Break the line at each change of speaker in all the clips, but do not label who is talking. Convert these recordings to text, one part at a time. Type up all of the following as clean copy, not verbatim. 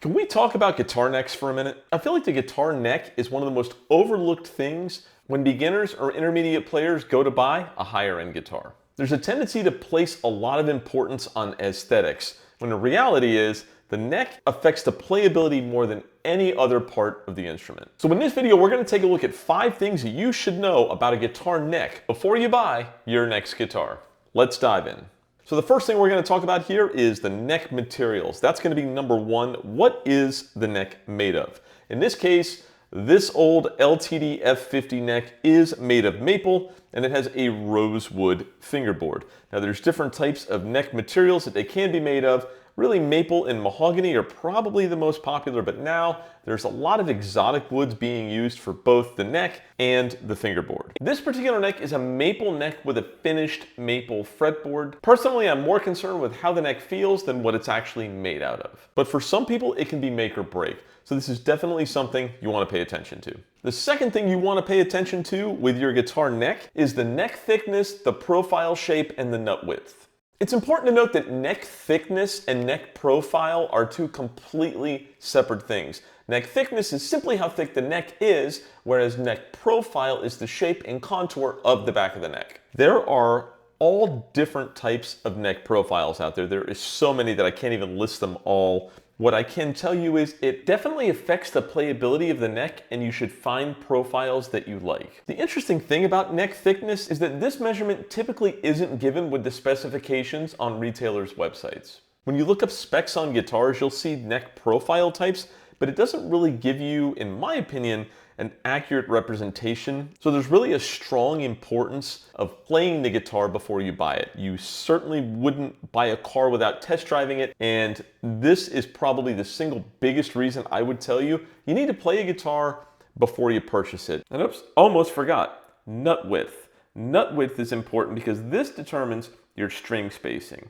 Can we talk about guitar necks for a minute? I feel like the guitar neck is one of the most overlooked things when beginners or intermediate players go to buy a higher end guitar. There's a tendency to place a lot of importance on aesthetics, when the reality is the neck affects the playability more than any other part of the instrument. So in this video, we're going to take a look at 5 things that you should know about a guitar neck before you buy your next guitar. Let's dive in. So the first thing we're going to talk about here is the neck materials. That's going to be number 1. What is the neck made of? In this case, this old LTD F50 neck is made of maple, and it has a rosewood fingerboard. Now there's different types of neck materials that they can be made of. Really, maple and mahogany are probably the most popular, but now there's a lot of exotic woods being used for both the neck and the fingerboard. This particular neck is a maple neck with a finished maple fretboard. Personally, I'm more concerned with how the neck feels than what it's actually made out of. But for some people, it can be make or break. So this is definitely something you want to pay attention to. The second thing you want to pay attention to with your guitar neck is the neck thickness, the profile shape, and the nut width. It's important to note that neck thickness and neck profile are 2 completely separate things. Neck thickness is simply how thick the neck is, whereas neck profile is the shape and contour of the back of the neck. There are all different types of neck profiles out there. There is so many that I can't even list them all. What I can tell you is it definitely affects the playability of the neck, and you should find profiles that you like. The interesting thing about neck thickness is that this measurement typically isn't given with the specifications on retailers' websites. When you look up specs on guitars, you'll see neck profile types, but it doesn't really give you, in my opinion, an accurate representation. So there's really a strong importance of playing the guitar before you buy it. You certainly wouldn't buy a car without test driving it, and this is probably the single biggest reason I would tell you you need to play a guitar before you purchase it. And oops, almost forgot, nut width. Nut width is important because this determines your string spacing.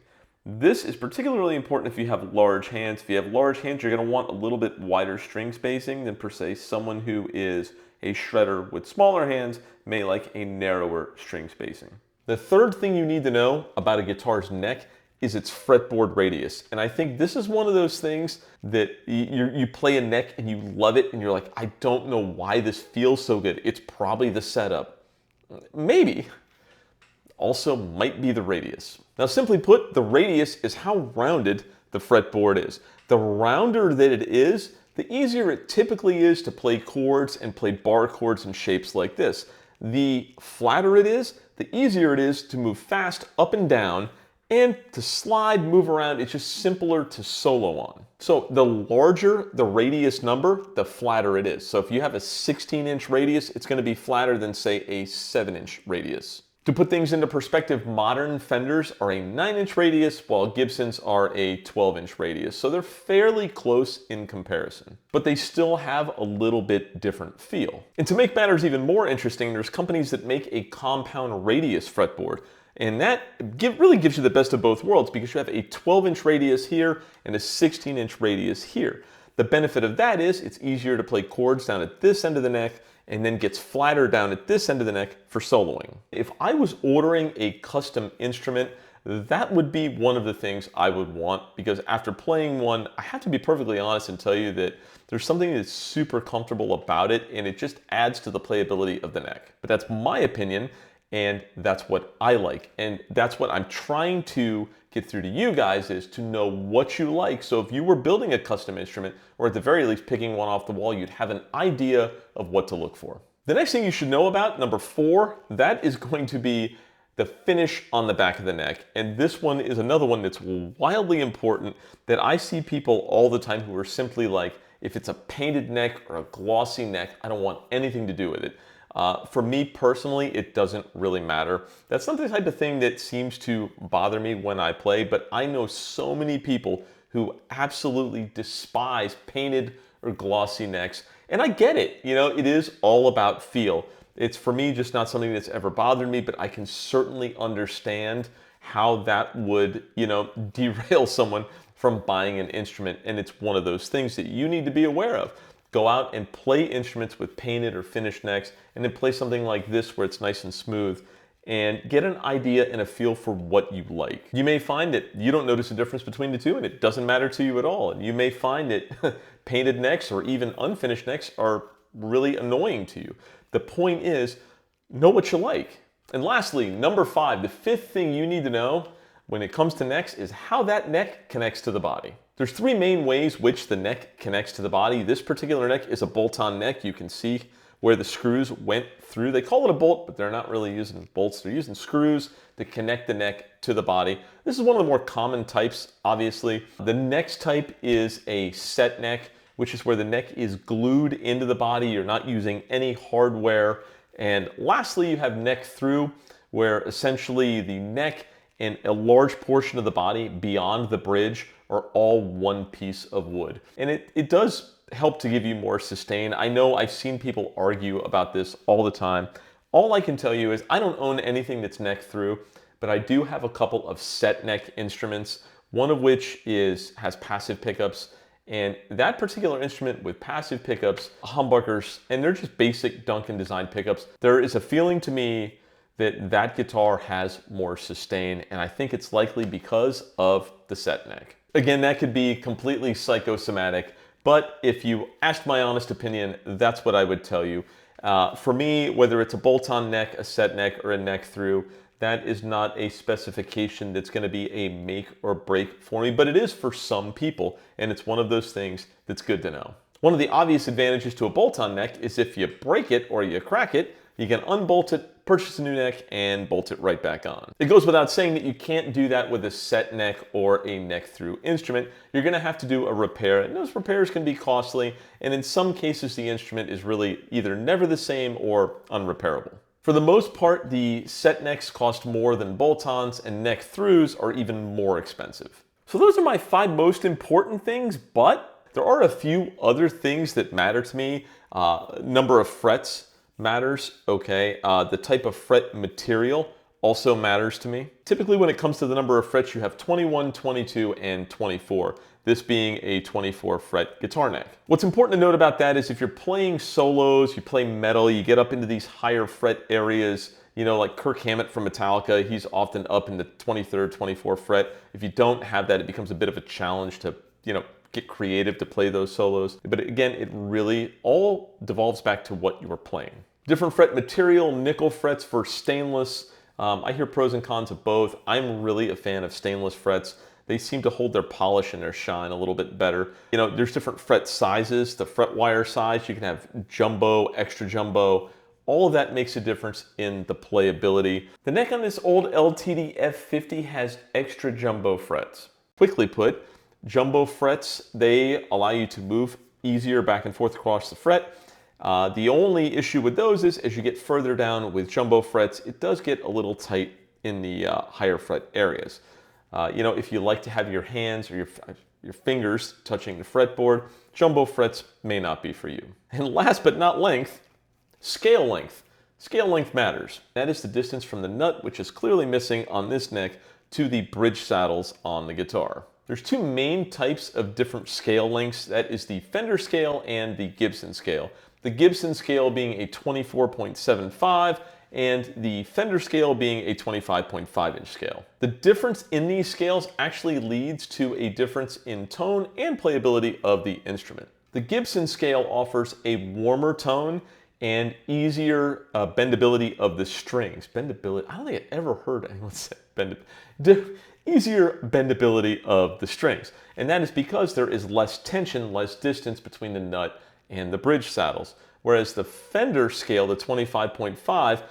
This is particularly important if you have large hands. If you have large hands, you're going to want a little bit wider string spacing than per se someone who is a shredder with smaller hands may like a narrower string spacing. The third thing you need to know about a guitar's neck is its fretboard radius. And I think this is one of those things that you play a neck and you love it and you're like, I don't know why this feels so good. It's probably the setup. Maybe. Also might be the radius. Now simply put, the radius is how rounded the fretboard is. The rounder that it is, the easier it typically is to play chords and play bar chords and shapes like this. The flatter it is, the easier it is to move fast up and down, and to slide, move around. It's just simpler to solo on. So the larger the radius number, the flatter it is. So if you have a 16-inch radius, it's going to be flatter than, say, a 7-inch radius. To put things into perspective, modern Fenders are a 9-inch radius, while Gibsons are a 12-inch radius. So they're fairly close in comparison, but they still have a little bit different feel. And to make matters even more interesting, there's companies that make a compound radius fretboard. And that really gives you the best of both worlds because you have a 12-inch radius here and a 16-inch radius here. The benefit of that is it's easier to play chords down at this end of the neck and then gets flatter down at this end of the neck for soloing. If I was ordering a custom instrument, that would be one of the things I would want, because after playing one, I have to be perfectly honest and tell you that there's something that's super comfortable about it, and it just adds to the playability of the neck. But that's my opinion, and that's what I like. And that's what I'm trying to get through to you guys, is to know what you like. So if you were building a custom instrument, or at the very least picking one off the wall, you'd have an idea of what to look for. The next thing you should know about, number 4, that is going to be the finish on the back of the neck. And this one is another one that's wildly important that I see people all the time who are simply like, if it's a painted neck or a glossy neck, I don't want anything to do with it. For me personally, it doesn't really matter. That's not the type of thing that seems to bother me when I play, but I know so many people who absolutely despise painted or glossy necks. And I get it, you know, it is all about feel. It's, for me, just not something that's ever bothered me, but I can certainly understand how that would, you know, derail someone from buying an instrument. And it's one of those things that you need to be aware of. Go out and play instruments with painted or finished necks, and then play something like this where it's nice and smooth, and get an idea and a feel for what you like. You may find that you don't notice a difference between the two and it doesn't matter to you at all. And you may find that painted necks or even unfinished necks are really annoying to you. The point is, know what you like. And lastly, number 5, the 5th thing you need to know when it comes to necks is how that neck connects to the body. There's 3 main ways which the neck connects to the body. This particular neck is a bolt-on neck. You can see where the screws went through. They call it a bolt, but they're not really using bolts. They're using screws to connect the neck to the body. This is one of the more common types, obviously. The next type is a set neck, which is where the neck is glued into the body. You're not using any hardware. And lastly, you have neck through, where essentially the neck and a large portion of the body beyond the bridge are all one piece of wood. And it does help to give you more sustain. I know I've seen people argue about this all the time. All I can tell you is I don't own anything that's neck through, but I do have a couple of set neck instruments, one of which has passive pickups. And that particular instrument with passive pickups, humbuckers, and they're just basic Duncan design pickups, there is a feeling to me that that guitar has more sustain, and I think it's likely because of the set neck. Again, that could be completely psychosomatic, but if you asked my honest opinion, that's what I would tell you. For me, whether it's a bolt-on neck, a set neck, or a neck through, that is not a specification that's going to be a make or break for me, but it is for some people, and it's one of those things that's good to know. One of the obvious advantages to a bolt-on neck is if you break it or you crack it, you can unbolt it, purchase a new neck, and bolt it right back on. It goes without saying that you can't do that with a set neck or a neck through instrument. You're going to have to do a repair, and those repairs can be costly, and in some cases the instrument is really either never the same or unrepairable. For the most part, the set necks cost more than bolt-ons, and neck throughs are even more expensive. So those are my 5 most important things, but there are a few other things that matter to me. Number of frets matters, okay. The type of fret material also matters to me. Typically when it comes to the number of frets, you have 21, 22, and 24. This being a 24 fret guitar neck. What's important to note about that is if you're playing solos, you play metal, you get up into these higher fret areas, you know, like Kirk Hammett from Metallica, he's often up in the 23rd, 24th fret. If you don't have that, it becomes a bit of a challenge to, you know, get creative to play those solos. But again, it really all devolves back to what you are playing. Different fret material, nickel frets for stainless. I hear pros and cons of both. I'm really a fan of stainless frets. They seem to hold their polish and their shine a little bit better. You know, there's different fret sizes, the fret wire size. You can have jumbo, extra jumbo. All of that makes a difference in the playability. The neck on this old LTD F50 has extra jumbo frets. Quickly put, jumbo frets, they allow you to move easier back and forth across the fret. The only issue with those is as you get further down with jumbo frets, it does get a little tight in the higher fret areas. You know, if you like to have your hands or your fingers touching the fretboard, jumbo frets may not be for you. And last but not least, scale length. Scale length matters. That is the distance from the nut, which is clearly missing on this neck, to the bridge saddles on the guitar. There's 2 main types of different scale lengths. That is the Fender scale and the Gibson scale. The Gibson scale being a 24.75 and the Fender scale being a 25.5 inch scale. The difference in these scales actually leads to a difference in tone and playability of the instrument. The Gibson scale offers a warmer tone and easier bendability of the strings. Bendability, I don't think I've ever heard anyone say easier bendability of the strings. And that is because there is less tension, less distance between the nut and the bridge saddles. Whereas the Fender scale, the 25.5,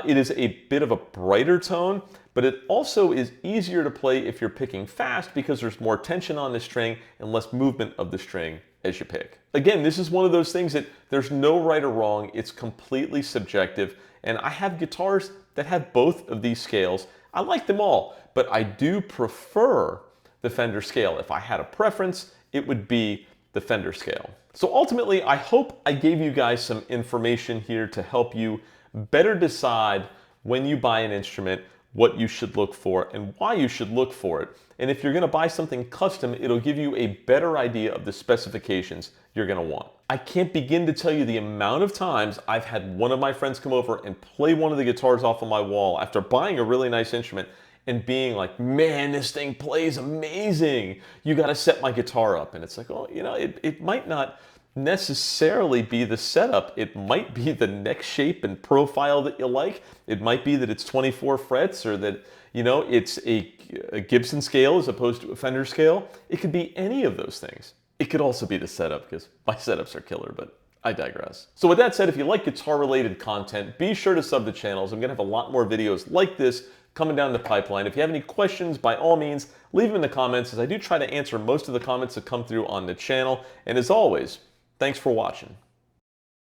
it is a bit of a brighter tone, but it also is easier to play if you're picking fast because there's more tension on the string and less movement of the string as you pick. Again, this is one of those things that there's no right or wrong, it's completely subjective, and I have guitars that have both of these scales. I like them all, but I do prefer the Fender scale. If I had a preference, it would be the Fender scale. So ultimately, I hope I gave you guys some information here to help you better decide when you buy an instrument what you should look for and why you should look for it. And if you're going to buy something custom, it'll give you a better idea of the specifications you're going to want. I can't begin to tell you the amount of times I've had one of my friends come over and play one of the guitars off of my wall after buying a really nice instrument and being like, man, this thing plays amazing. You got to set my guitar up. And it's like, oh, you know, it might not necessarily be the setup. It might be the neck shape and profile that you like. It might be that it's 24 frets, or that, you know, it's a Gibson scale as opposed to a Fender scale. It could be any of those things. It could also be the setup, because my setups are killer, but I digress. So with that said, if you like guitar related content, be sure to sub the channels. I'm gonna have a lot more videos like this coming down the pipeline. If you have any questions, by all means, leave them in the comments, as I do try to answer most of the comments that come through on the channel. And as always, thanks for watching.